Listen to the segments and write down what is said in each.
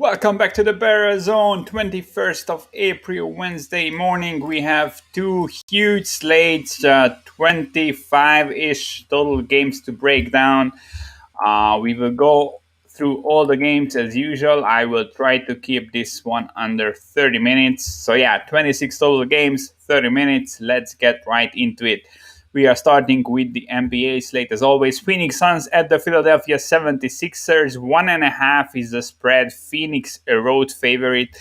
Welcome back to the Better Zone, 21st of April, Wednesday morning. We have two huge slates, 25-ish total games to break down. We will go through all the games as usual. I will try to keep this one under 30 minutes. So yeah, 26 total games, 30 minutes. Let's get right into it. We are starting with the NBA slate as always. Phoenix Suns at the Philadelphia 76ers. 1.5 is the spread. Phoenix a road favorite.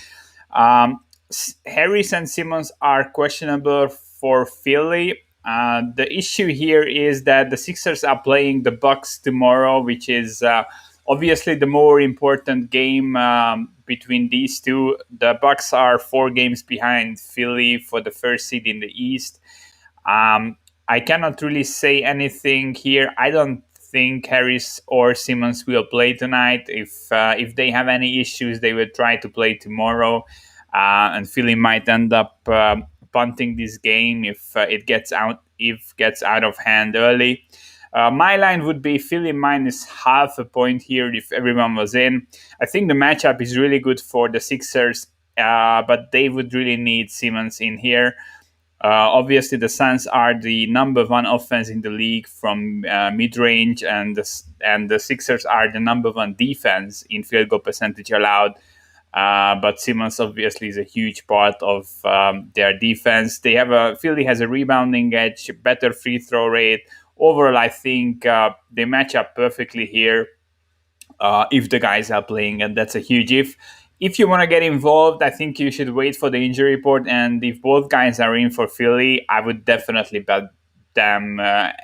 Harris and Simmons are questionable for Philly. The issue here is that the Sixers are playing the Bucks tomorrow, which is obviously the more important game between these two. The Bucks are 4 games behind Philly for the first seed in the East. I cannot really say anything here. I don't think Harris or Simmons will play tonight. If they have any issues, they will try to play tomorrow, and Philly might end up punting this game if gets out of hand early. My line would be Philly minus half a point here if everyone was in. I think the matchup is really good for the Sixers, but they would really need Simmons in here. Obviously, the Suns are the number one offense in the league from mid-range, and the Sixers are the number one defense in field goal percentage allowed. But Simmons obviously is a huge part of their defense. Philly has a rebounding edge, better free throw rate. Overall, I think they match up perfectly here if the guys are playing, and that's a huge if. If you want to get involved, I think you should wait for the injury report. And if both guys are in for Philly, I would definitely bet them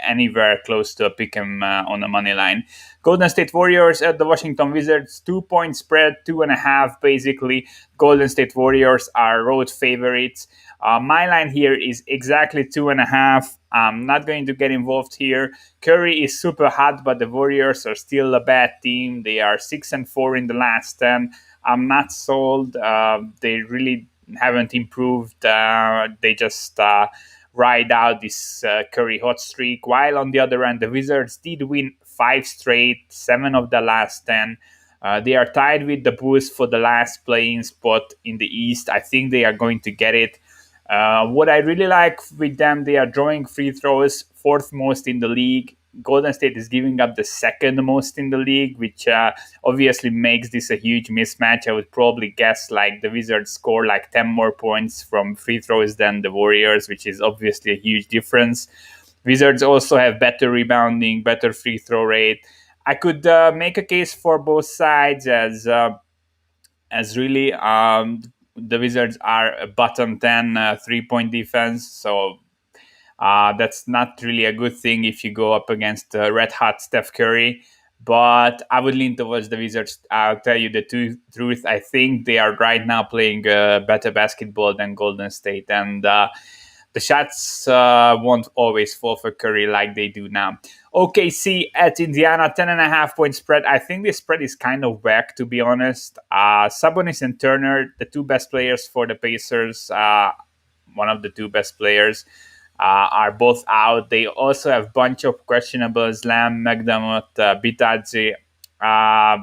anywhere close to a pick 'em on the money line. Golden State Warriors at the Washington Wizards, 2 point spread, 2.5 basically. Golden State Warriors are road favorites. My line here is exactly 2.5. I'm not going to get involved here. Curry is super hot, but the Warriors are still a bad team. They are 6-4 in the last 10. I'm not sold. They really haven't improved. They just ride out this Curry hot streak. While on the other end, the Wizards did win 5 straight, 7 of the last 10. They are tied with the Bulls for the last playing spot in the East. I think they are going to get it. What I really like with them, they are drawing free throws, 4th most in the league. Golden State is giving up the 2nd most in the league, which obviously makes this a huge mismatch. I would probably guess like the Wizards score like 10 more points from free throws than the Warriors, which is obviously a huge difference. Wizards also have better rebounding, better free throw rate. I could make a case for both sides as really the Wizards are a bottom 10 3-point defense, so that's not really a good thing if you go up against red hot Steph Curry. But I would lean towards the Wizards. I'll tell you the truth. I think they are right now playing better basketball than Golden State. And the shots won't always fall for Curry like they do now. OKC at Indiana, 10.5-point spread. I think this spread is kind of whack, to be honest. Sabonis and Turner, the two best players for the Pacers, one of the two best players, are both out. They also have a bunch of questionables, Lamb, McDermott, Bitadze.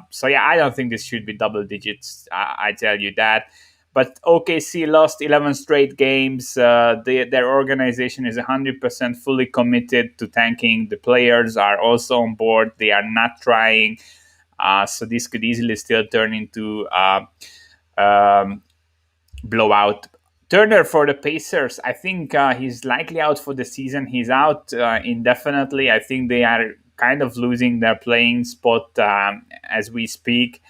So yeah, I don't think this should be double digits. I tell you that. But OKC lost 11 straight games. Their organization is 100% fully committed to tanking. The players are also on board. They are not trying. So this could easily still turn into blowout. Turner for the Pacers, I think he's likely out for the season. He's out indefinitely. I think they are kind of losing their playing spot as we speak.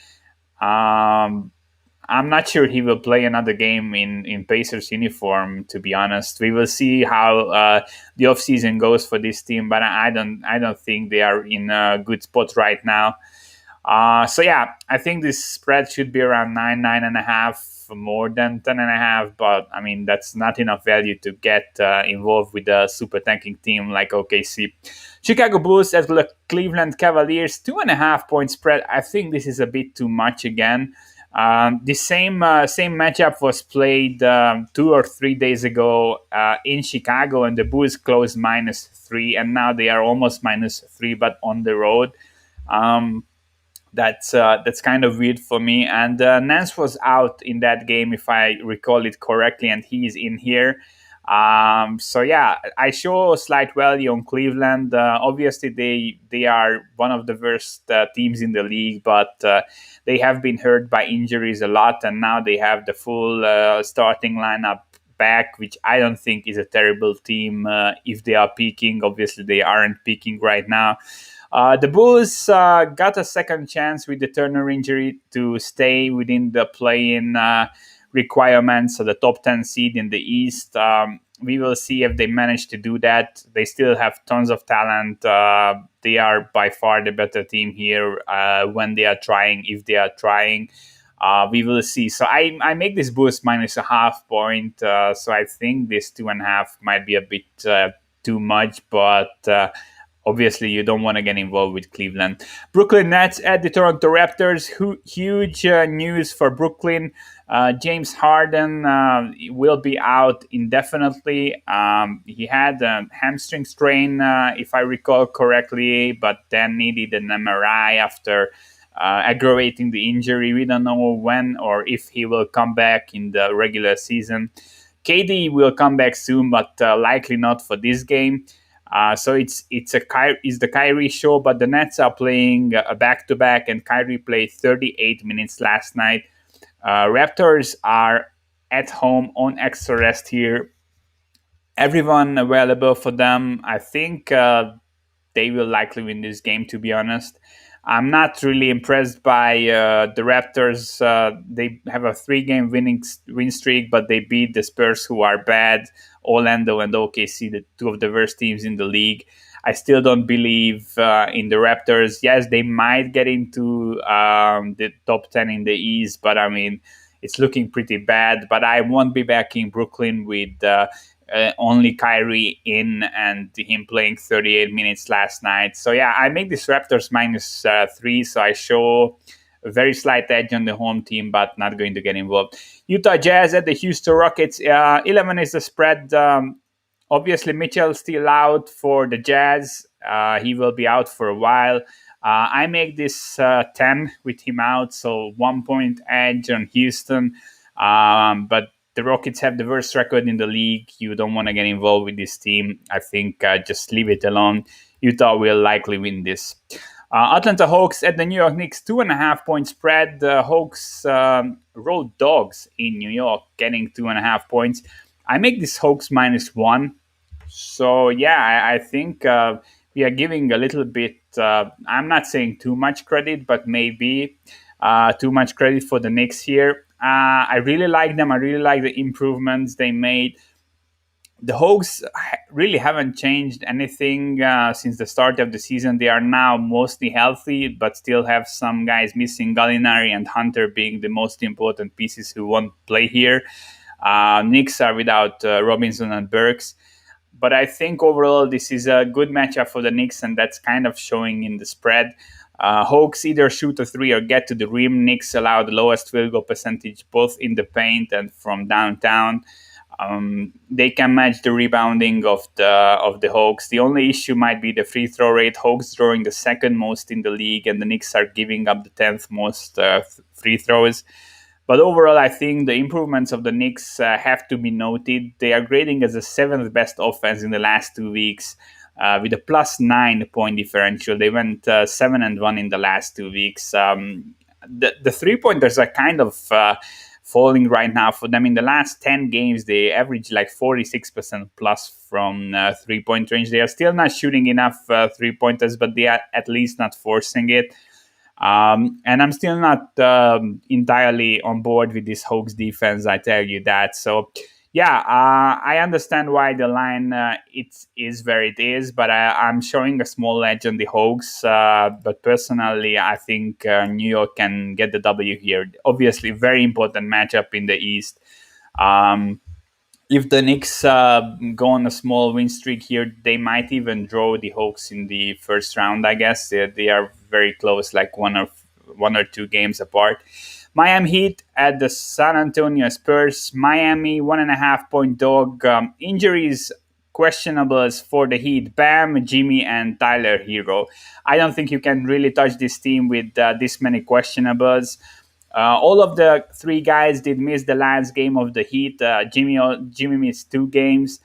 I'm not sure he will play another game in Pacers uniform, to be honest. We will see how the offseason goes for this team, but I don't think they are in a good spot right now. So yeah, I think this spread should be around 9.5, more than 10.5. But I mean, that's not enough value to get involved with a super tanking team like OKC. Chicago Bulls at the Cleveland Cavaliers, 2.5-point spread. I think this is a bit too much again. The same matchup was played 2 or 3 days ago in Chicago, and the Bulls closed -3, and now they are almost -3, but on the road. That's kind of weird for me. And Nance was out in that game, if I recall it correctly, and he's in here. So yeah, I show slight value on Cleveland. Obviously, they are one of the worst teams in the league, but they have been hurt by injuries a lot, and now they have the full starting lineup back, which I don't think is a terrible team if they are peaking. Obviously, they aren't peaking right now. The Bulls got a second chance with the Turner injury to stay within the play-in requirements, so the top 10 seed in the East. We will see if they manage to do that. They still have tons of talent. They are by far the better team here when they are trying, if they are trying. We will see. So I make this Bulls minus a half point. So I think this 2.5 might be a bit too much, but obviously you don't want to get involved with Cleveland. Brooklyn Nets at the Toronto Raptors. Huge news for Brooklyn. James Harden will be out indefinitely. He had a hamstring strain, if I recall correctly, but then needed an MRI after aggravating the injury. We don't know when or if he will come back in the regular season. KD will come back soon, but likely not for this game. So it's the Kyrie show, but the Nets are playing a back-to-back, and Kyrie played 38 minutes last night. Raptors are at home on extra rest here. Everyone available for them. I think they will likely win this game, to be honest. I'm not really impressed by the Raptors. They have a 3-game win streak, but they beat the Spurs, who are bad. Orlando and OKC, the two of the worst teams in the league. I still don't believe in the Raptors. Yes, they might get into the top 10 in the East, but I mean, it's looking pretty bad. But I won't be backing Brooklyn with only Kyrie in and him playing 38 minutes last night. So yeah, I make this Raptors minus 3. So I show a very slight edge on the home team, but not going to get involved. Utah Jazz at the Houston Rockets. 11 is the spread. Obviously, Mitchell still out for the Jazz. He will be out for a while. I make this 10 with him out, so 1 point edge on Houston. But the Rockets have the worst record in the league. You don't want to get involved with this team. I think just leave it alone. Utah will likely win this. Atlanta Hawks at the New York Knicks, 2.5 point spread. The Hawks road dogs in New York, getting 2.5 points. I make this Hawks minus 1. So yeah, I think we are giving a little bit. I'm not saying too much credit, but maybe too much credit for the Knicks here. I really like them. I really like the improvements they made. The Hawks really haven't changed anything since the start of the season. They are now mostly healthy, but still have some guys missing, Gallinari and Hunter being the most important pieces who won't play here. Knicks are without Robinson and Burks. But I think overall this is a good matchup for the Knicks, and that's kind of showing in the spread. Hawks either shoot a 3 or get to the rim. Knicks allow the lowest field goal percentage both in the paint and from downtown. They can match the rebounding of the Hawks. The only issue might be the free throw rate. Hawks drawing the second most in the league, and the Knicks are giving up the 10th most free throws. But overall, I think the improvements of the Knicks have to be noted. They are grading as the 7th best offense in the last 2 weeks with a plus 9 point differential. They went 7-1 in the last 2 weeks. The 3-pointers are kind of falling right now for them. In the last 10 games, they average like 46% plus from 3-point range. They are still not shooting enough 3-pointers, but they are at least not forcing it. And I'm still not entirely on board with this Hawks defense, I tell you that. So, yeah, I understand why the line it is where it is, but I'm showing a small edge on the Hawks. But personally, I think New York can get the W here. Obviously, very important matchup in the East. If the Knicks go on a small win streak here, they might even draw the Hawks in the first round, I guess. They are very close, like one or two games apart. Miami Heat at the San Antonio Spurs. Miami, 1.5 point dog. Injuries questionables for the Heat: Bam, Jimmy, and Tyler Hero. I don't think you can really touch this team with this many questionables. All of the three guys did miss the last game of the Heat. Jimmy missed 2 games.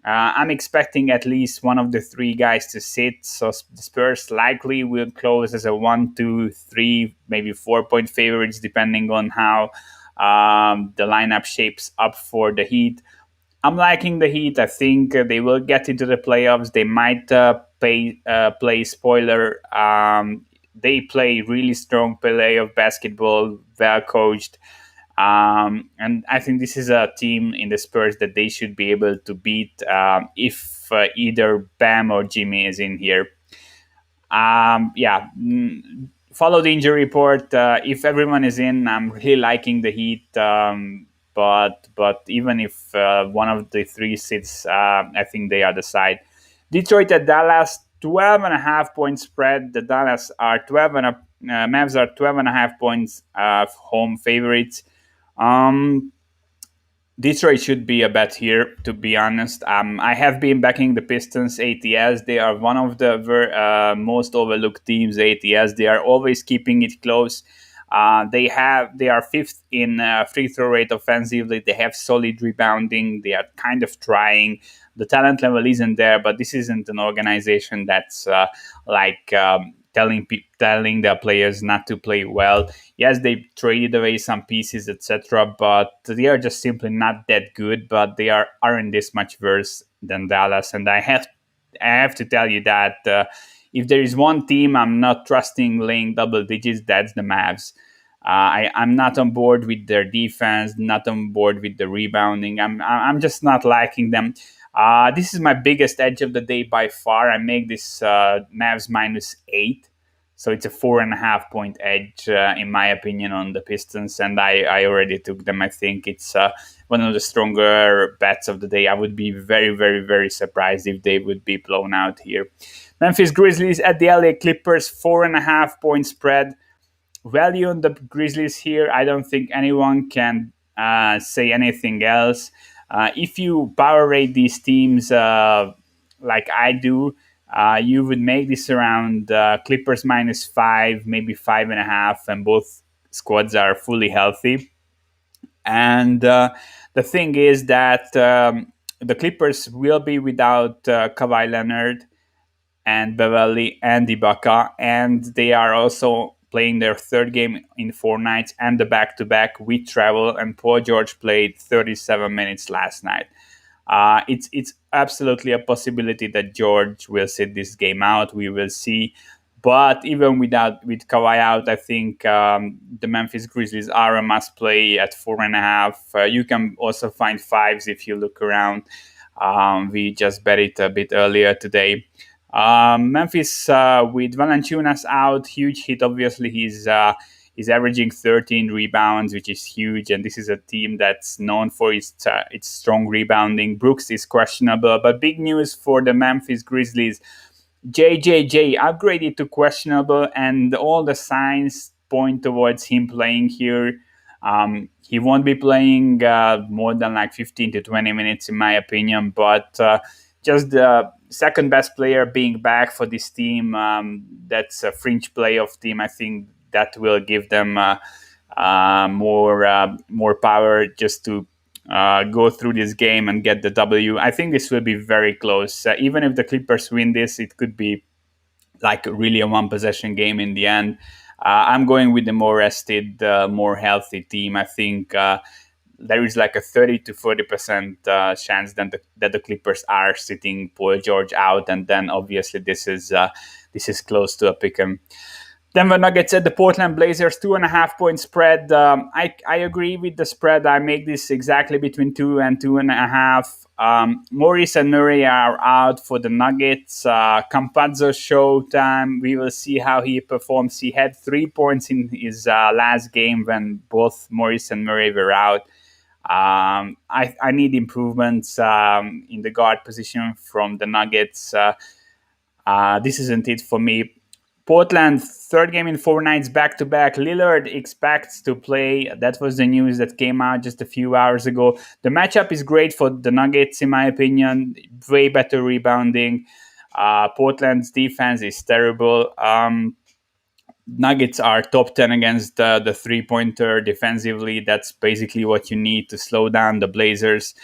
I'm expecting at least one of the three guys to sit. So the Spurs likely will close as a 1, 2, 3, maybe 4 point favorites, depending on how the lineup shapes up for the Heat. I'm liking the Heat. I think they will get into the playoffs. They might play spoiler. They play really strong play of basketball, well coached. And I think this is a team in the Spurs that they should be able to beat if either Bam or Jimmy is in here. Yeah, follow the injury report. If everyone is in, I'm really liking the Heat. But even if one of the three sits, I think they are the side. Detroit at Dallas, 12.5 point spread. The Dallas are 12 and Mavs are 12.5 points home favorites. Um, Detroit should be a bet here, to be honest. I have been backing the Pistons ATS. They are one of the most overlooked teams. ATS. They are always keeping it close. They are fifth in free throw rate offensively. They have solid rebounding. They are kind of trying. The talent level isn't there, but this isn't an organization that's like telling their players not to play well. Yes, they traded away some pieces, etc., but they are just simply not that good. But they aren't this much worse than Dallas, and I have to tell you that if there is one team I'm not trusting laying double digits, that's the Mavs. I'm not on board with their defense, not on board with the rebounding. I'm just not liking them. This is my biggest edge of the day by far. I make this Mavs -8. So it's a 4.5 point edge, in my opinion, on the Pistons, and I already took them. I think it's one of the stronger bets of the day. I would be very, very, very surprised if they would be blown out here. Memphis Grizzlies at the LA Clippers, 4.5 point spread. Value on the Grizzlies here. I don't think anyone can say anything else. If you power rate these teams like I do, you would make this around Clippers -5, maybe 5.5, and both squads are fully healthy. And the thing is that the Clippers will be without Kawhi Leonard and Beverly and Ibaka, and they are also playing their third game in 4 nights and the back-to-back with travel. And Paul George played 37 minutes last night. It's absolutely a possibility that George will sit this game out. We will see. But even with Kawhi out, I think the Memphis Grizzlies are a must play at 4.5. You can also find fives if you look around. We just bet it a bit earlier today. Memphis with Valanciunas out, huge hit. Obviously, he's averaging 13 rebounds, which is huge, and this is a team that's known for its strong rebounding. Brooks is questionable, but big news for the Memphis Grizzlies: JJJ upgraded to questionable, and all the signs point towards him playing here. He won't be playing more than like 15 to 20 minutes, in my opinion, but just the second best player being back for this team, that's a fringe playoff team. I think that will give them more power just to go through this game and get the W. I think this will be very close. Even if the Clippers win this, it could be like really a one possession game in the end. I'm going with the more rested, more healthy team. I think there is like a 30 to 40% chance that the Clippers are sitting Paul George out, and then obviously this is close to a pick 'em. Denver Nuggets at the Portland Blazers, 2.5 point spread. I agree with the spread. I make this exactly between 2 and 2.5. Morris and Murray are out for the Nuggets. Campazzo showtime. We will see how he performs. He had 3 points in his last game when both Morris and Murray were out. I need improvements in the guard position from the Nuggets. This isn't it for me. Portland, third game in 4 nights back to back. Lillard expects to play. That was the news that came out just a few hours ago. The matchup is great for the Nuggets, in my opinion. Way better rebounding. Portland's defense is terrible. Nuggets are top 10 against the three-pointer defensively. That's basically what you need to slow down the Blazers.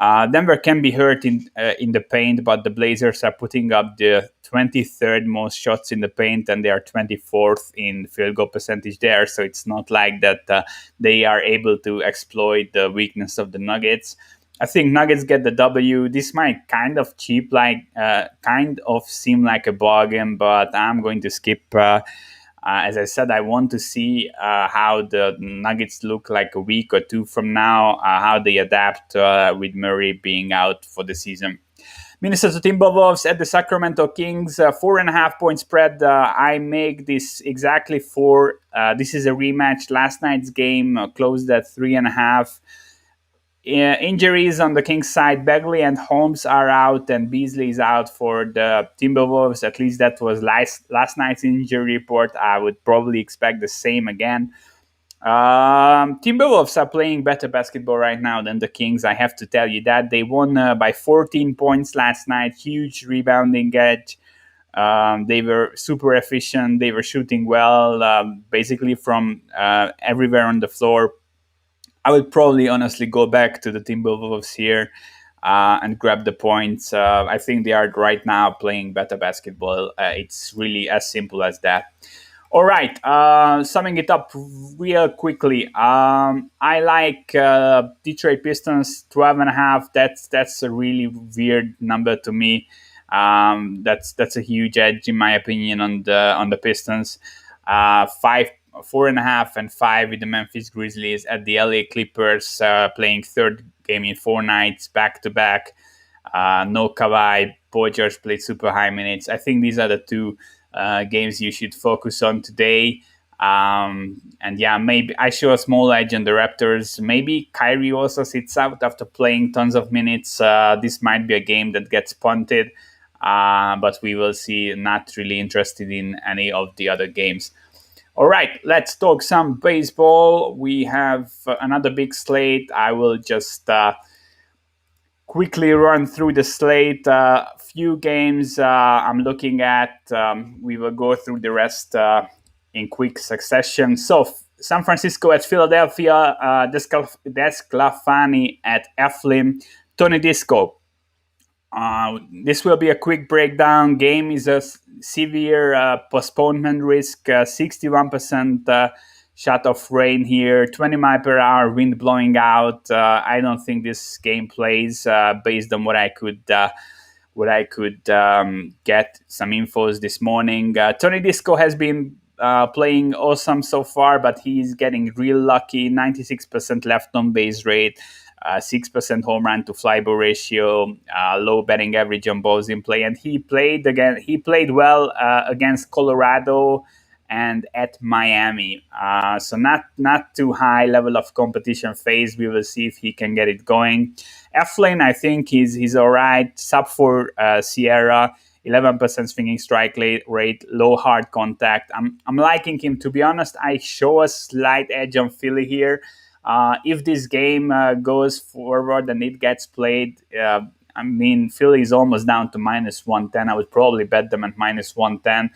Denver can be hurt in the paint, but the Blazers are putting up the 23rd most shots in the paint, and they are 24th in field goal percentage there. So it's not like that they are able to exploit the weakness of the Nuggets. I think Nuggets get the W. This might kind of seem like a bargain, but I'm going to skip. As I said, I want to see how the Nuggets look like a week or two from now, how they adapt with Murray being out for the season. Minnesota Timberwolves at the Sacramento Kings, 4.5 point spread. I make this exactly for. This is a rematch. Last night's game closed at 3.5. Injuries on the Kings side. Bagley and Holmes are out, and Beasley is out for the Timberwolves. At least that was last night's injury report. I would probably expect the same again. Timberwolves are playing better basketball right now than the Kings. I have to tell you that. They won by 14 points last night. Huge rebounding edge. They were super efficient. They were shooting well, basically from everywhere on the floor. I would probably honestly go back to the Timberwolves here and grab the points. I think they are right now playing better basketball. It's really as simple as that. All right, summing it up real quickly. I like Detroit Pistons 12.5. That's a really weird number to me. That's a huge edge in my opinion on the Pistons. 4.5 and 5 with the Memphis Grizzlies at the LA Clippers, playing third game in 4 nights back to back. No Kawhi. Paul George played super high minutes. I think these are the two games you should focus on today. And yeah, maybe I show a small edge on the Raptors. Maybe Kyrie also sits out after playing tons of minutes. This might be a game that gets punted, but we will see. Not really interested in any of the other games. All right, let's talk some baseball. We have another big slate. I will just quickly run through the slate. Few games I'm looking at. We will go through the rest in quick succession. So, San Francisco at Philadelphia, Desclafani at Eflin, Tony Disco. This will be a quick breakdown. Game is a severe postponement risk, 61% shot of rain here, 20 mile per hour wind blowing out. I don't think this game plays based on what I could get some infos this morning. Tony Disco has been playing awesome so far, but he's getting real lucky. 96% left on base rate. 6% home run to fly ball ratio, low batting average on balls in play, and he played well against Colorado and at Miami. So not too high level of competition phase. We will see if he can get it going. Eflin, I think he's all right. Sub for Sierra. 11% swinging strike rate, low hard contact. I'm liking him, to be honest. I show a slight edge on Philly here. If this game goes forward and it gets played, Philly is almost down to minus 110. I would probably bet them at minus 110.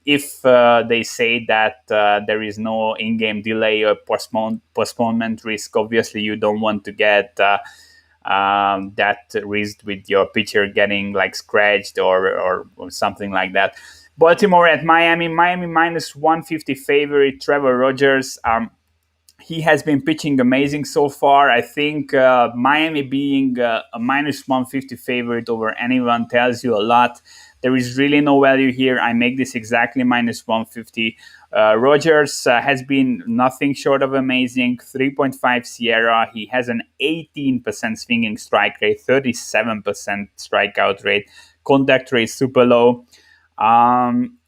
If they say that there is no in-game delay or postponement risk, obviously you don't want to get that risk with your pitcher getting like scratched or something like that. Baltimore at Miami minus 150 favorite. Trevor Rogers. He has been pitching amazing so far. I think Miami being a minus 150 favorite over anyone tells you a lot. There is really no value here. I make this exactly minus 150. Rogers has been nothing short of amazing. 3.5 Sierra. He has an 18% swinging strike rate, 37% strikeout rate. Contact rate super low.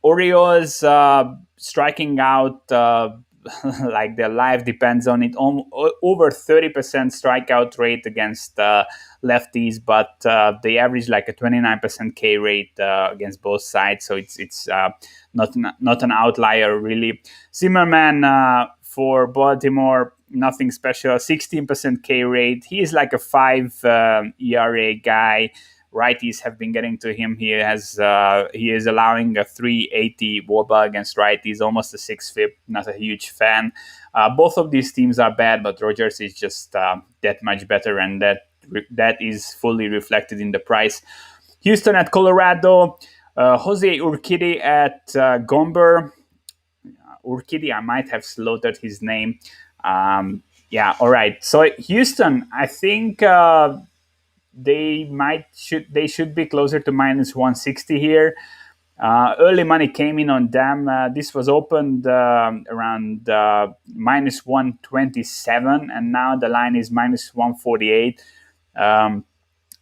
Orioles striking out like their life depends on it. Over 30% strikeout rate against lefties, but they average like a 29% K rate against both sides. So it's not an outlier really. Zimmerman for Baltimore, nothing special. 16% K rate. He is like a 5 ERA guy. Righties have been getting to him. He is allowing a 380 WOBA against righties, almost a 6 FIP. Not a huge fan. Both of these teams are bad, but Rogers is just that much better, and that is fully reflected in the price. Houston at Colorado. Jose Urquidy at Gomber. Urquidy, I might have slaughtered his name. Yeah, all right. So Houston, I think they should be closer to minus 160 here. Early money came in on them. This was opened around minus 127, and now the line is minus 148.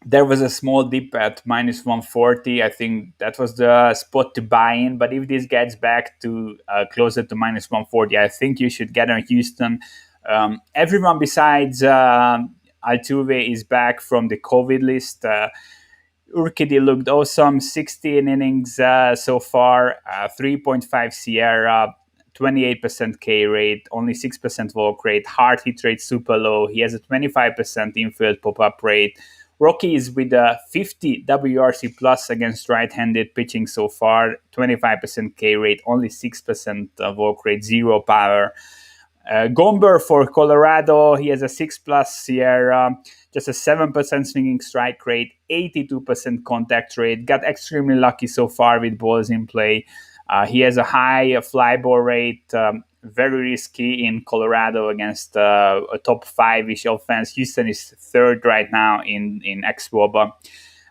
There was a small dip at minus 140. I think that was the spot to buy in. But if this gets back to closer to minus 140, I think you should get on Houston. Everyone besides Altuve is back from the COVID list. Urquidy looked awesome. 16 innings so far, 3.5 Sierra, 28% K rate, only 6% walk rate. Hard hit rate super low. He has a 25% infield pop-up rate. Rocky is with a 50 WRC plus against right-handed pitching so far, 25% K rate, only 6% walk rate, zero power. Gomber for Colorado, he has a 6 plus Sierra, just a 7% swinging strike rate, 82% contact rate. Got extremely lucky so far with balls in play. He has a high fly ball rate, very risky in Colorado against a top 5-ish offense. Houston is third right now in xWOBA.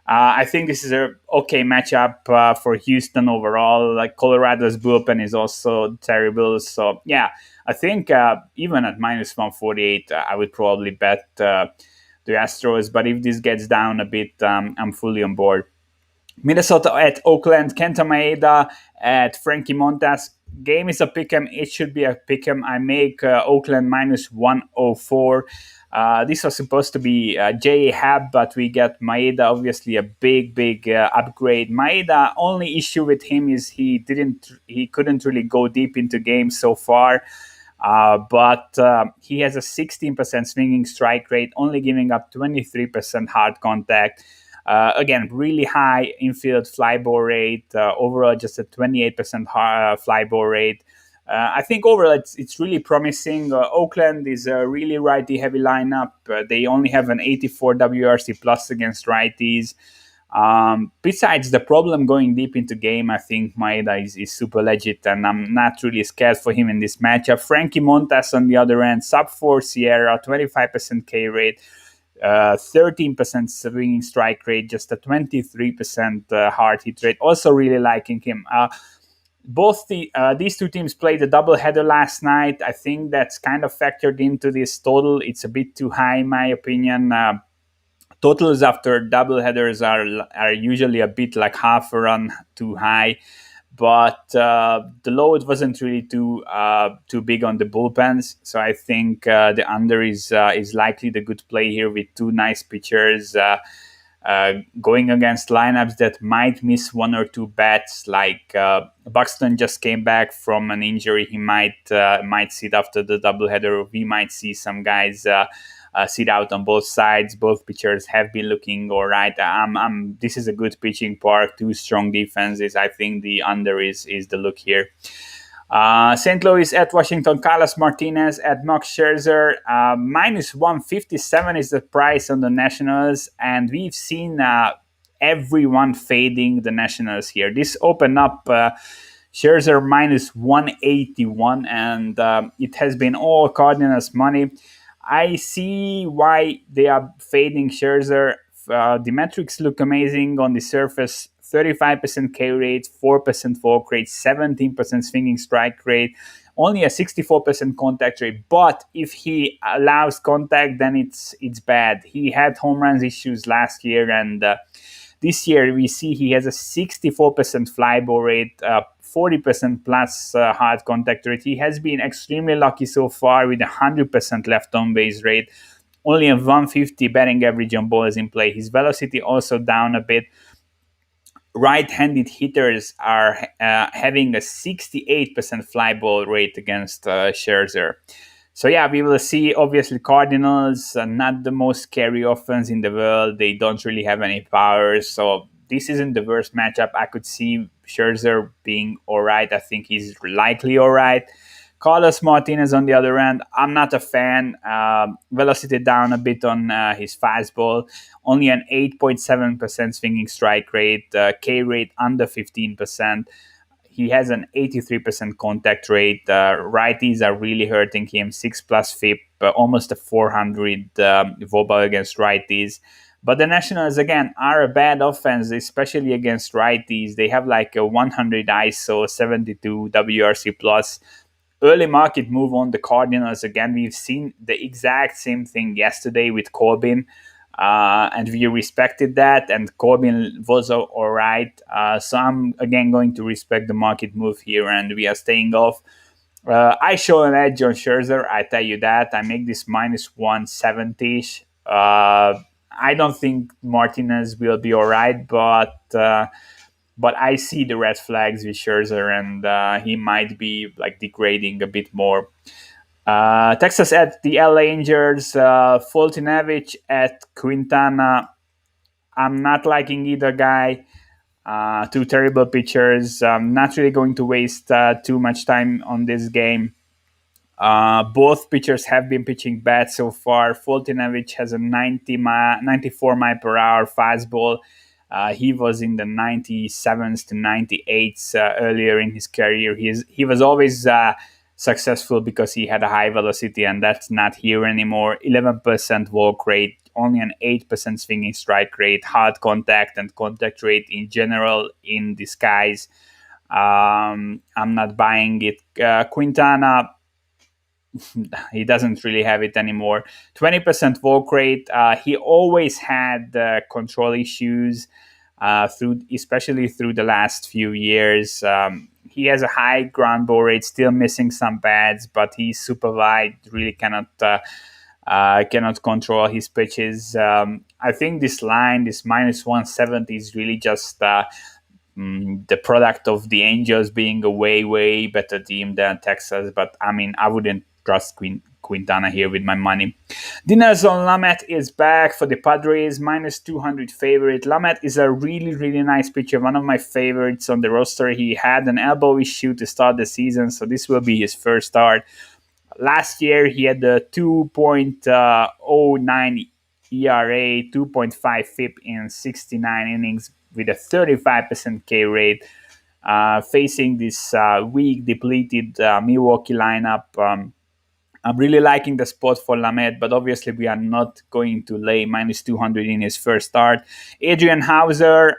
I think this is a okay matchup for Houston overall. Like Colorado's bullpen is also terrible. So yeah, I think even at minus 148, I would probably bet the Astros. But if this gets down a bit, I'm fully on board. Minnesota at Oakland, Kenta Maeda at Frankie Montas. Game is a pick'em. It should be a pick'em. I make Oakland minus 104. This was supposed to be J.A. Happ, but we got Maeda, obviously a big upgrade. Maeda, only issue with him is he couldn't really go deep into games so far. But he has a 16% swinging strike rate, only giving up 23% hard contact. Again, really high infield fly ball rate. Overall, just a 28% fly ball rate. I think overall it's really promising. Oakland is a really righty-heavy lineup. They only have an 84 WRC plus against righties. Besides the problem going deep into game, I think Maeda is super legit, and I'm not really scared for him in this matchup. Frankie Montas on the other end, sub 4 Sierra, 25% K rate. 13% swinging strike rate, just a 23% hard hit rate. Also really liking him. These two teams played a doubleheader last night. I think that's kind of factored into this total. It's a bit too high in my opinion. Totals after doubleheaders are usually a bit like half a run too high. But the load wasn't really too big on the bullpens, so I think the under is likely the good play here with two nice pitchers going against lineups that might miss one or two bats. Like Buxton just came back from an injury; he might sit after the doubleheader. We might see some guys sit out on both sides. Both pitchers have been looking all right. This is a good pitching park, two strong defenses. I think the under is the look here. St. Louis at Washington, Carlos Martinez at Max Scherzer. Minus 157 is the price on the Nationals, and we've seen everyone fading the Nationals here. This opened up Scherzer minus 181, and it has been all Cardinals money. I see why they are fading Scherzer. The metrics look amazing on the surface. 35% K rate, 4% walk rate, 17% swinging strike rate, only a 64% contact rate. But if he allows contact, then it's bad. He had home runs issues last year, and This year, we see he has a 64% fly ball rate, 40% plus hard contact rate. He has been extremely lucky so far with a 100% left on base rate, only a 150 batting average on balls in play. His velocity also down a bit. Right-handed hitters are having a 68% fly ball rate against Scherzer. So yeah, we will see. Obviously, Cardinals are not the most scary offense in the world. They don't really have any powers. So this isn't the worst matchup. I could see Scherzer being all right. I think he's likely all right. Carlos Martinez on the other end, I'm not a fan. Velocity down a bit on his fastball, only an 8.7% swinging strike rate, K rate under 15%. He has an 83% contact rate. Righties are really hurting him. 6 plus FIP, almost a 400 wobble against righties. But the Nationals, again, are a bad offense, especially against righties. They have like a 100 ISO, 72 WRC plus. Early market move on the Cardinals. Again, we've seen the exact same thing yesterday with Corbin. And we respected that, and Corbin was all right. So I'm again going to respect the market move here, and we are staying off. I show an edge on Scherzer, I tell you that. I make this minus 170. I don't think Martinez will be all right, but I see the red flags with Scherzer, and he might be like degrading a bit more. Texas at the LA Rangers, Foltynewicz at Quintana. I'm not liking either guy. Two terrible pitchers. I'm not really going to waste too much time on this game. Both pitchers have been pitching bad so far. Foltynewicz has a 94 mile per hour fastball. He was in the 97s to 98s earlier in his career. He was always successful because he had a high velocity, and that's not here anymore. 11% walk rate, only an 8% swinging strike rate, hard contact and contact rate in general in disguise. I'm not buying it. Quintana, he doesn't really have it anymore. 20% walk rate. He always had control issues especially through the last few years. He has a high ground ball rate, still missing some bats, but he's super wide. Really cannot control his pitches. I think this line, this minus 170, is really just the product of the Angels being a way better team than Texas. But I mean, I wouldn't trust Quintana here with my money. Dinelson Lamet is back for the Padres, minus 200 favorite. Lamet is a really nice pitcher, one of my favorites on the roster. He had an elbow issue to start the season, so this will be his first start. Last year, he had a 2.09 ERA, 2.5 FIP in 69 innings with a 35% K rate, facing this weak, depleted Milwaukee lineup. I'm really liking the spot for Lamet, but obviously we are not going to lay minus 200 in his first start. Adrian Hauser,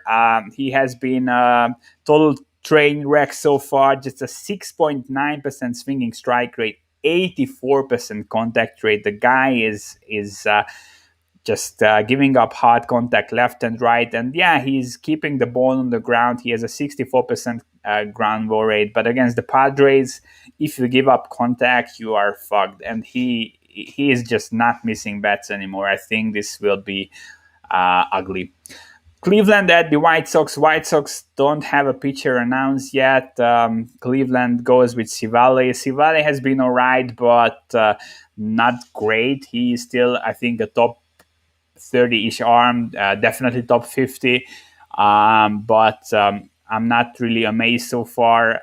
he has been a total train wreck so far, just a 6.9% swinging strike rate, 84% contact rate. The guy is just giving up hard contact left and right. And yeah, he's keeping the ball on the ground. He has a 64% ground ball rate. But against the Padres, if you give up contact, you are fucked. And he is just not missing bats anymore. I think this will be ugly. Cleveland at the White Sox. White Sox don't have a pitcher announced yet. Cleveland goes with Civale. Civale has been all right, but not great. He is still, I think, a top 30-ish arm, definitely top 50. But I'm not really amazed so far.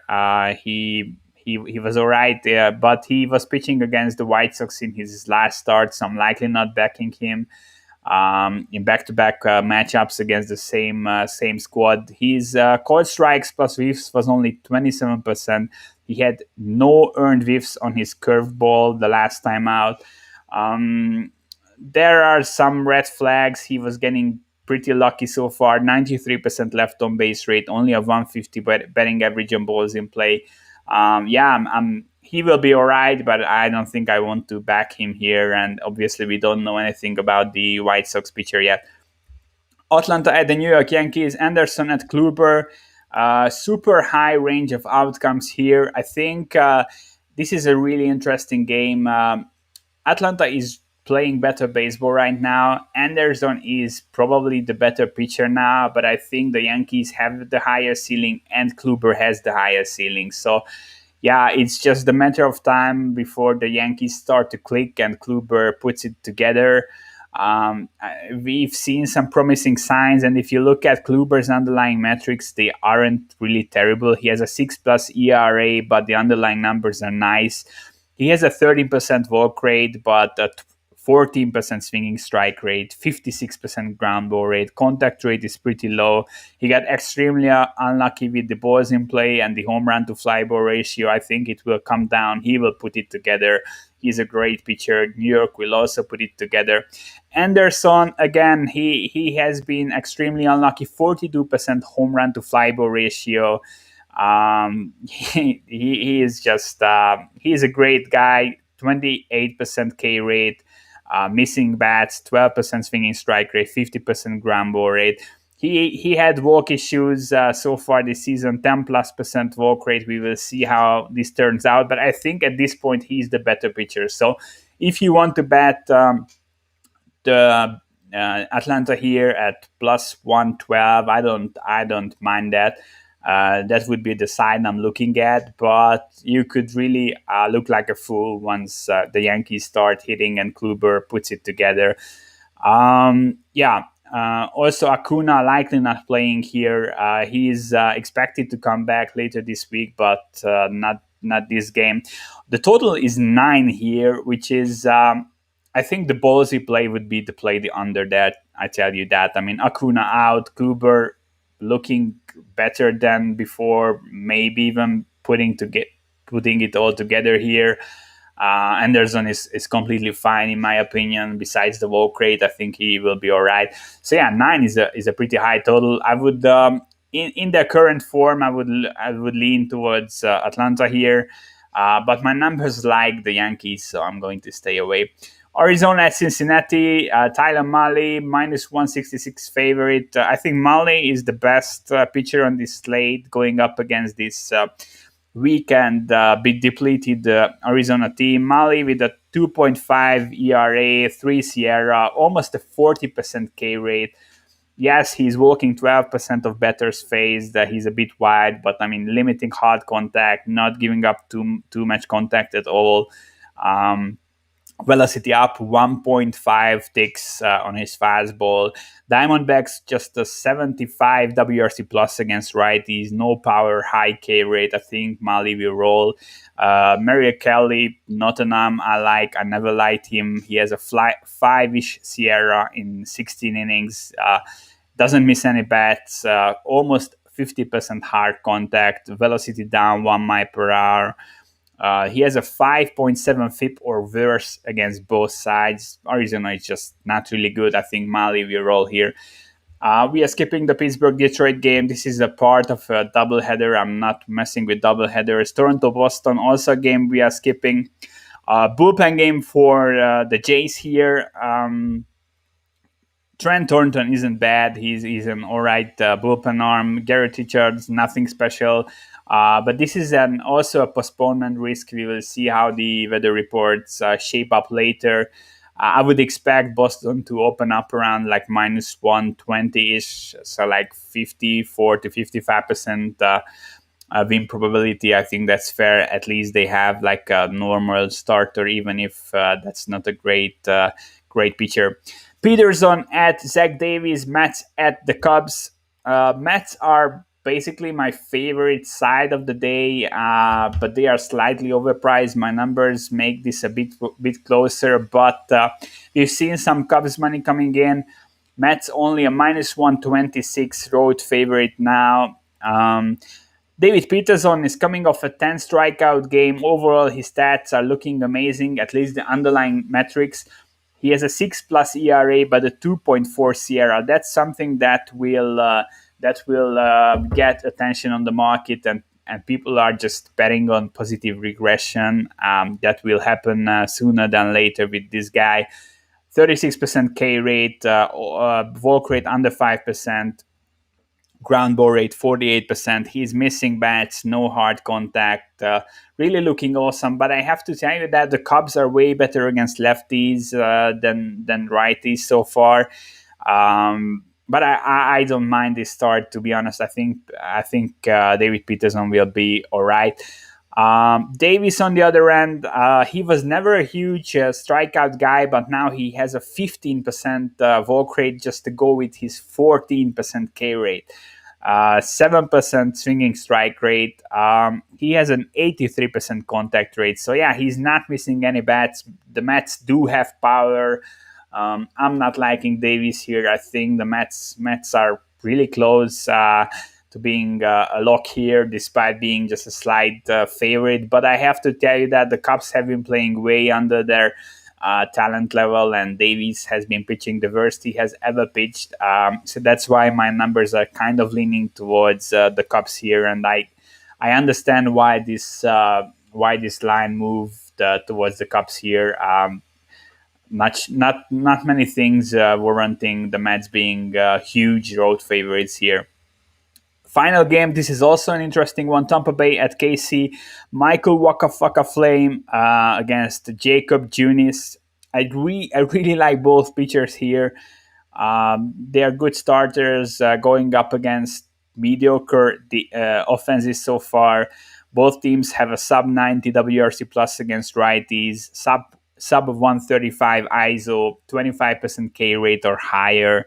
He was all right, but he was pitching against the White Sox in his last start, so I'm likely not backing him in back-to-back matchups against the same squad. His called strikes plus whiffs was only 27%. He had no earned whiffs on his curveball the last time out. There are some red flags. He was getting pretty lucky so far. 93% left on base rate, only a 150 betting average on balls in play. He will be all right, but I don't think I want to back him here. And obviously, we don't know anything about the White Sox pitcher yet. Atlanta at the New York Yankees, Anderson at Kluber. Super high range of outcomes here. I think this is a really interesting game. Atlanta is playing better baseball right now. Anderson is probably the better pitcher now, but I think the Yankees have the higher ceiling and Kluber has the higher ceiling. So, yeah, it's just a matter of time before the Yankees start to click and Kluber puts it together. We've seen some promising signs, and if you look at Kluber's underlying metrics, they aren't really terrible. He has a 6+ ERA, but the underlying numbers are nice. He has a 13% walk rate, but a 14% swinging strike rate, 56% ground ball rate. Contact rate is pretty low. He got extremely unlucky with the balls in play and the home run to fly ball ratio. I think it will come down. He will put it together. He's a great pitcher. New York will also put it together. Anderson, again, he has been extremely unlucky. 42% home run to fly ball ratio. He is just he's a great guy. 28% K rate, missing bats, 12% swinging strike rate, 50% ground ball rate. He had walk issues so far this season, 10+% walk rate. We will see how this turns out, but I think at this point he's the better pitcher. So if you want to bet the Atlanta here at +112, I don't mind that. That would be the side I'm looking at, but you could really look like a fool once the Yankees start hitting and Kluber puts it together. Yeah. Also, Acuna likely not playing here. He's expected to come back later this week, but not this game. The total is 9 here, which is I think the ballsy play would be to play the under that. I tell you that. I mean, Acuna out, Kluber looking better than before, maybe even putting it all together here. Anderson is completely fine in my opinion. Besides the walk rate, I think he will be all right. So yeah, 9 is a pretty high total. I would in their current form, I would lean towards Atlanta here, but my numbers like the Yankees, so I'm going to stay away. Arizona at Cincinnati, Tyler Mahle, -166 favorite. I think Mahle is the best pitcher on this slate going up against this weak and bit depleted Arizona team. Mahle with a 2.5 ERA, 3 Sierra, almost a 40% K rate. Yes, he's walking 12% of batters faced. He's a bit wide, but I mean, limiting hard contact, not giving up too much contact at all. Velocity up 1.5 ticks on his fastball. Diamondbacks just a 75 WRC plus against righties. No power, high K rate. I think Mahle will roll. Mario Kelly, Nottingham, I never liked him. He has a 5-ish Sierra in 16 innings. Doesn't miss any bats. Almost 50% hard contact. Velocity down 1 mile per hour. He has a 5.7 FIP or worse against both sides. Arizona is just not really good. I think Mahle will roll here. We are skipping the Pittsburgh-Detroit game. This is a part of a doubleheader. I'm not messing with doubleheaders. Toronto-Boston also a game we are skipping. Bullpen game for the Jays here. Trent Thornton isn't bad. He's an all right bullpen arm. Garrett Richards, nothing special. But this is also a postponement risk. We will see how the weather reports shape up later. I would expect Boston to open up around like -120-ish, so like 54 to 55% win probability. I think that's fair. At least they have like a normal starter, even if that's not a great pitcher. Peterson at Zach Davies, Mets at the Cubs. Mets are basically my favorite side of the day, but they are slightly overpriced. My numbers make this a bit closer, but we've seen some Cubs money coming in. Mets only a -126 road favorite now. David Peterson is coming off a 10 strikeout game. Overall, his stats are looking amazing, at least the underlying metrics. He has a 6+ ERA, but a 2.4 Sierra. That's something that will get attention on the market, and people are just betting on positive regression. That will happen sooner than later with this guy. 36% K rate, walk rate under 5%, ground ball rate 48%. He's missing bats, no hard contact. Really looking awesome. But I have to tell you that the Cubs are way better against lefties than righties so far. But I don't mind this start, to be honest. I think David Peterson will be all right. Davis, on the other end, he was never a huge strikeout guy, but now he has a 15% walk rate just to go with his 14% K rate. 7% swinging strike rate. He has an 83% contact rate. So, yeah, he's not missing any bats. The Mets do have power. I'm not liking Davis here. I think the Mets are really close to being a lock here, despite being just a slight favorite. But I have to tell you that the Cubs have been playing way under their talent level, and Davies has been pitching the worst he has ever pitched. So that's why my numbers are kind of leaning towards the Cubs here, and I understand why this line moved towards the Cubs here. Not many things warranting the Mets being huge road favorites here. Final game. This is also an interesting one. Tampa Bay at KC. Michael Waka Flocka Flame against Jacob Junis. I really like both pitchers here. They are good starters going up against mediocre offenses so far. Both teams have a sub 90 WRC plus against righties, sub 135 ISO, 25% K rate or higher.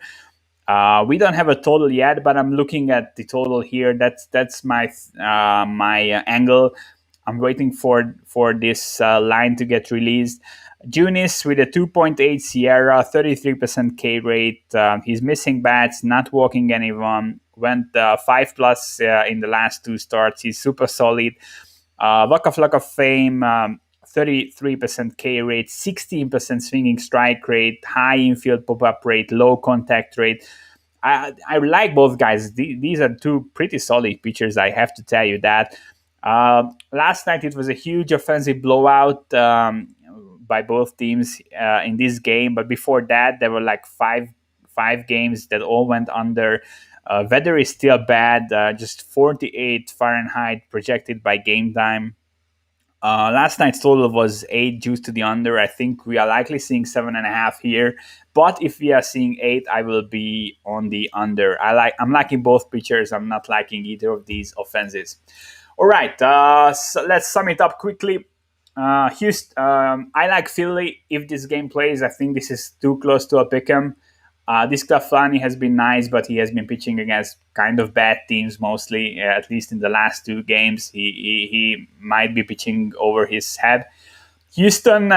We don't have a total yet, but I'm looking at the total here. That's my angle. I'm waiting for this line to get released. Junis with a 2.8 Sierra, 33% K rate. He's missing bats, not walking anyone. Went 5 plus in the last two starts. He's super solid. Waka Flocka Fame, 33% K rate, 16% swinging strike rate, high infield pop-up rate, low contact rate. I like both guys. These are two pretty solid pitchers, I have to tell you that. Last night it was a huge offensive blowout by both teams in this game, but before that there were like five games that all went under. Weather is still bad, just 48 Fahrenheit projected by game time. Last night's total was 8 due to the under. I think we are likely seeing 7.5 here. But if we are seeing 8, I will be on the under. I'm liking both pitchers. I'm not liking either of these offenses. All right, so let's sum it up quickly. Houston, I like Philly. If this game plays, I think this is too close to a pick'em. This Stefani has been nice, but he has been pitching against kind of bad teams mostly, at least in the last two games. He might be pitching over his head. Houston,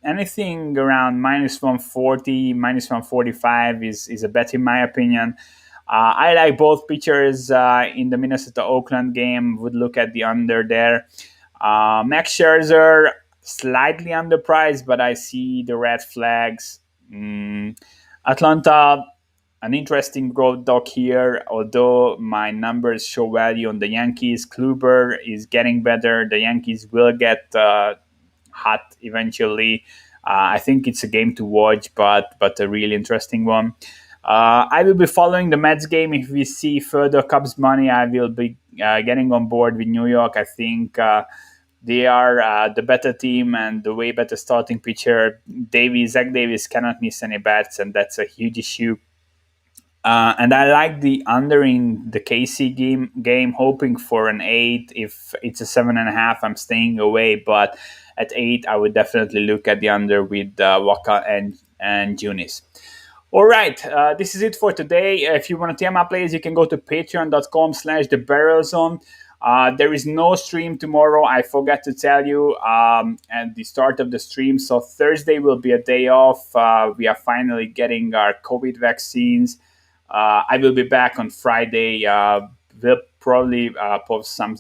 anything around minus 140, minus 145 is a bet in my opinion. I like both pitchers in the Minnesota-Oakland game. Would look at the under there. Max Scherzer, slightly underpriced, but I see the red flags. Atlanta, an interesting growth dog here, although my numbers show value on the Yankees. Kluber is getting better. The Yankees will get hot eventually. I think it's a game to watch, but a really interesting one. I will be following the Mets game. If we see further Cubs money, I will be getting on board with New York. I think they are the better team and the way better starting pitcher. Zach Davies cannot miss any bats, and that's a huge issue. And I like the under in the KC game, hoping for an 8. If it's a 7.5, I'm staying away. But at 8, I would definitely look at the under with Waka and Junis. All right, this is it for today. If you want to team up players, you can go to patreon.com/thebarrelzone. There is no stream tomorrow. I forgot to tell you at the start of the stream. So Thursday will be a day off. We are finally getting our COVID vaccines. I will be back on Friday. We'll probably post some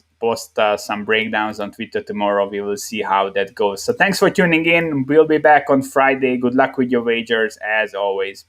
breakdowns on Twitter tomorrow. We will see how that goes. So thanks for tuning in. We'll be back on Friday. Good luck with your wagers as always.